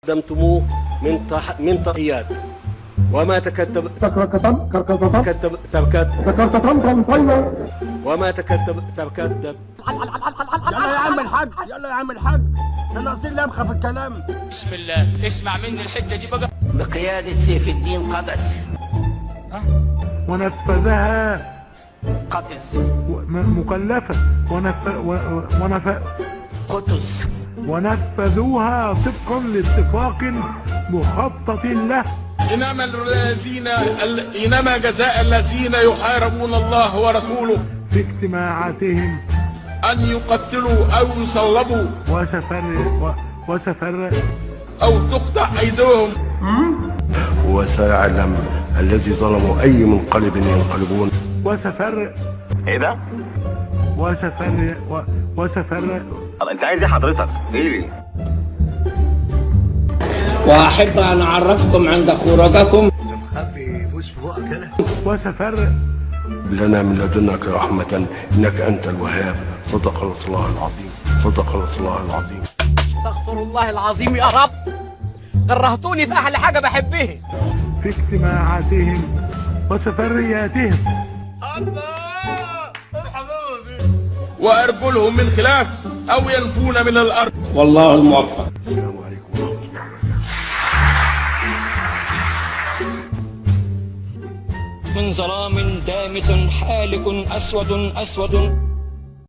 قدمتموه من تضحيات وما تكتب وما تكتب يلا يا عم الحاج، يلا يا عم الحاج، احنا ناقصين لمخه في الكلام. بسم الله، اسمع مني الحته دي بقى. بقيادة سيف الدين قدس ونفذها قدس مكلفة قدس ونفذوها طبقا لاتفاق مخطط له. إنما جزاء الذين يحاربون الله ورسوله في اجتماعاتهم أن يقتلوا أو يصلبوا وسفر أو تقطع أيديهم. وسيعلم الذي ظلموا أي منقلب ينقلبون. وسفر ايه ده؟ وسفر انت عايز ايه حضرتك؟ ايه؟ وأحب أن أعرفكم عند خروجكم وسفر لنا من لدنك رحمة إنك أنت الوهاب. صدق الله العظيم. صدق الله العظيم. استغفر الله العظيم يا رب، كرهتوني في أحلى حاجة بحبها. في اجتماعاتهم وسفرياتهم وأرجلهم من خلاف أو ينفون من الأرض. والله الموفق. السلام عليكم ورحمة الله وبركاته. من ظلام دامس حالك أسود